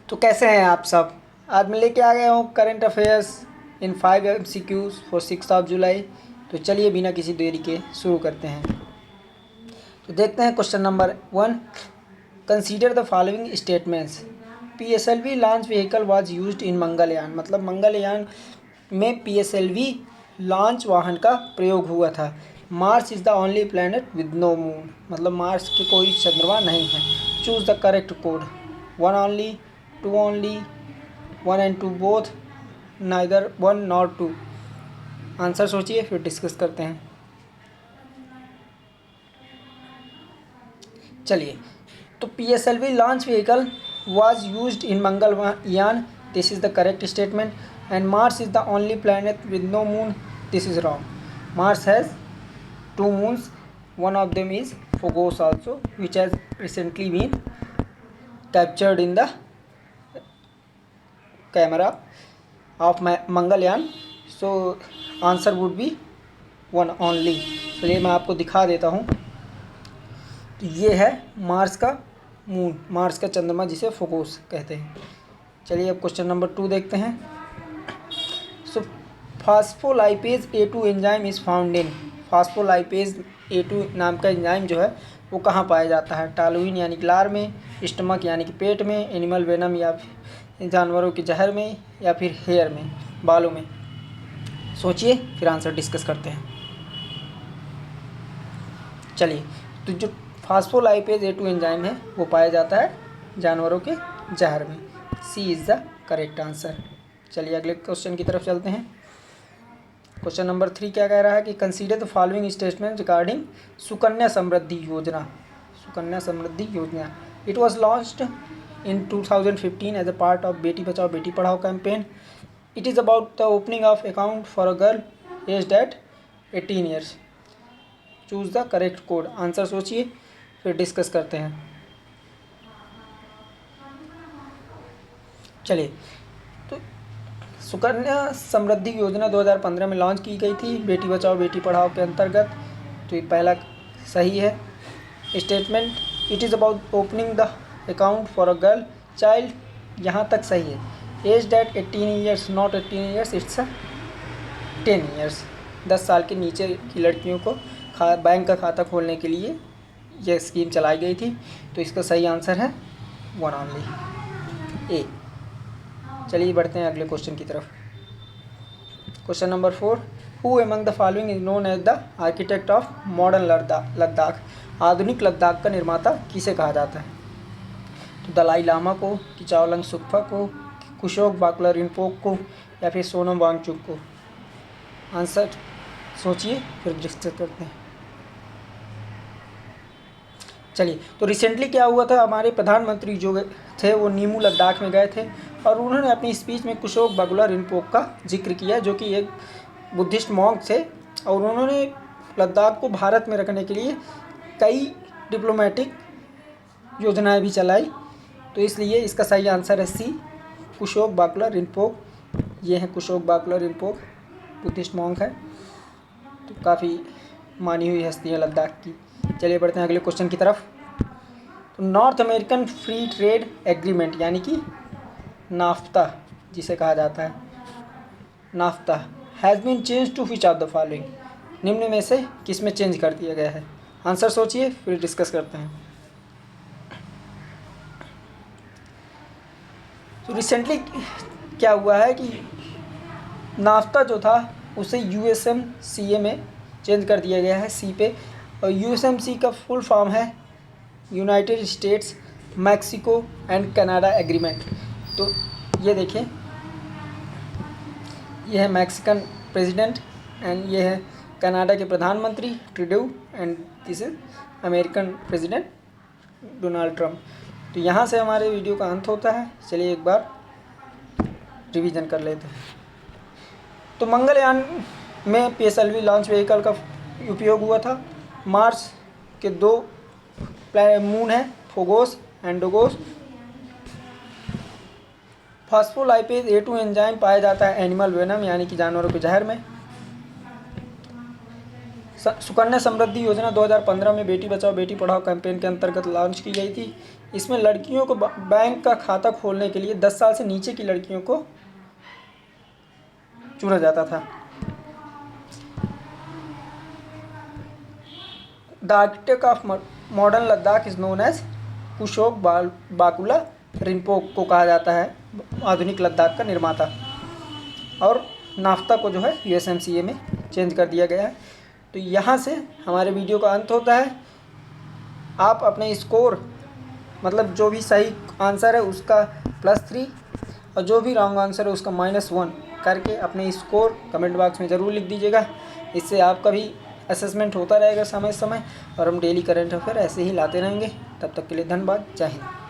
तो कैसे हैं आप सब। आज मैं लेके आ गया हूँ current affairs in 5 MCQs for 6 जुलाई। तो चलिए बिना किसी देरी के शुरू करते हैं। तो देखते हैं question number 1। Consider the following statements. PSLV launch vehicle was used in Mangalyaan. मतलब मंगलयान में PSLV लॉन्च वाहन का प्रयोग हुआ था। Mars is the only planet with no moon. मतलब मार्स के कोई चंद्रमा नहीं है। Choose the correct code. 1 only, 2 only, 1 and 2 both, neither 1 nor 2। Answer सोचिए फिर डिस्कस करते हैं। चलिए, तो PSLV launch vehicle was used in Mangalyaan, this is the correct statement, and Mars is the only planet with no moon, this is wrong. Mars has 2 moons, one of them is Phobos also, which has recently been captured in the camera of Mangalyaan. So answer would be 1 only. चलिए मैं आपको दिखा देता हूँ। तो ये है Mars का मून, मार्स का चंद्रमा जिसे फोकोस कहते हैं। चलिए अब क्वेश्चन नंबर 2 देखते हैं। So phospholipase A2 enzyme is found in. Phospholipase A2 नाम का एंजाइम जो है वो कहाँ पाया जाता है? टालुइन यानी कि लार में, स्टमक यानी कि पेट में, एनिमल वेनम या जानवरों के जहर में, या फिर हेयर में, बालों में। सोचिए फिर आंसर डिस्कस करते हैं। चलिए, तो जो फास्फोलाइपेज A2 एंजाइम है वो पाया जाता है जानवरों के जहर में। सी इज़ द करेक्ट आंसर। चलिए अगले क्वेश्चन की तरफ चलते हैं। क्वेश्चन नंबर 3 क्या कह रहा है कि consider the following statement regarding Sukanya Samriddhi Yojana. Sukanya Samriddhi Yojana, it was launched in 2015 as a part of Beti Bachao Beti Padhao campaign. It is about the opening of account for a girl aged at 18 years. Choose the correct code. Answer सोचिए फिर discuss करते हैं. चलिए, तो सुकन्या समृद्धि योजना 2015 में launch की गई थी बेटी बचाओ बेटी पढ़ाओ के अंतर्गत. तो ये पहला सही है statement. It is about opening the account for a girl child, यहाँ तक सही है. Age date 18 years, not 18 years, it's 10 years. 10 साल के नीचे की लड़कियों को बैंक का खाता खोलने के लिए यह स्कीम चलाई गई थी. तो इसका सही आंसर है 1 ओनली, ए. चलिए बढ़ते हैं अगले क्वेश्चन की तरफ. Question number 4. Who among the following is known as the architect of modern Ladakh. आधुनिक लद्दाख का निर्माता किसे कहा जाता है? तो दलाई लामा को, किचाओलंग सुक्फा को, कुशोक बाकुला रिम्पोक को, या फिर सोनम वांगचुक को. आंसर सोचिए फिर डिस्कस करते हैं. चलिए, तो रिसेंटली क्या हुआ था, हमारे प्रधानमंत्री जो थे वो नीमू लद्दाख में गए थे और उन्होंने अपनी स्पीच में कुशोक बाकुला रिम्पोक का जिक्र किया, जो कि एक बुद्धिस्ट मॉन्क थे. और उन्होंने लद्दाख को भारत में रखने के लिए कई डिप्लोमेटिक योजनाएं भी चलाई. तो इसलिए इसका सही आंसर है सी, कुशोक बाकुला रिम्पोक. ये हैं कुशोक बाकुला रिम्पोक, बुद्धिस्ट मॉन्क है. तो काफ़ी मानी हुई हस्ती है लद्दाख की. चलिए बढ़ते हैं अगले क्वेश्चन की तरफ. तो North American Free Trade Agreement यानी कि नाफ्ता जिसे कहा जाता है, NAFTA has been change to which of the following. निम्न में से किस में चेंज कर दिया गया है? आंसर सोचिए फिर डिस्कस करते हैं. तो रिसेंटली क्या हुआ है कि नाफ्ता जो था उसे USMCA में चेंज कर दिया गया है, सी पे. और USMC का फुल फॉर्म है United states Mexico and Canada agreement. तो ये देखिए, ये है मैक्सिकन प्रेसिडेंट एंड ये है कनाडा के प्रधानमंत्री Trudeau and this is American president Donald Trump. तो यहाँ से हमारे वीडियो का अंत होता है. चलिए एक बार रिवीजन कर लेते हैं. तो मंगलयान में PSLV लॉन्च व्हीकल का उपयोग हुआ था. मार्स के 2 मून हैं, फोगोस एंड डोगोस. फास्फोलाइपेज A2 एंजाइम पाया जाता है एनिमल वेनम यानी कि जानवरों के जहर में. सुकन्या समृद्धि योजना 2015 में बेटी बचाओ बेटी पढ़ाओ कैंपेन के अंतर्गत लॉन्च की गई थी. इसमें लड़कियों को बैंक का खाता खोलने के लिए 10 साल से नीचे की लड़कियों को चुना जाता था। The architect of modern Ladakh is known as Kushok Bakula Rinpoche को कहा जाता है आधुनिक लद्दाख का निर्माता। और नाफ्ता को जो है USMCA में चेंज कर दिया गया है। तो यहाँ से हमारे वीडियो का अंत होता है। आप अपने स्कोर मतलब जो भी सही आंसर है उसका +3 और जो भी रॉन्ग आंसर है उसका -1 करके अपने स्कोर कमेंट बॉक्स में ज़रूर लिख दीजिएगा। इससे आपका भी असेसमेंट होता रहेगा समय समय और हम डेली करंट अफेयर ऐसे ही लाते रहेंगे। तब तक के लिए धन्यवाद। जय हिंद।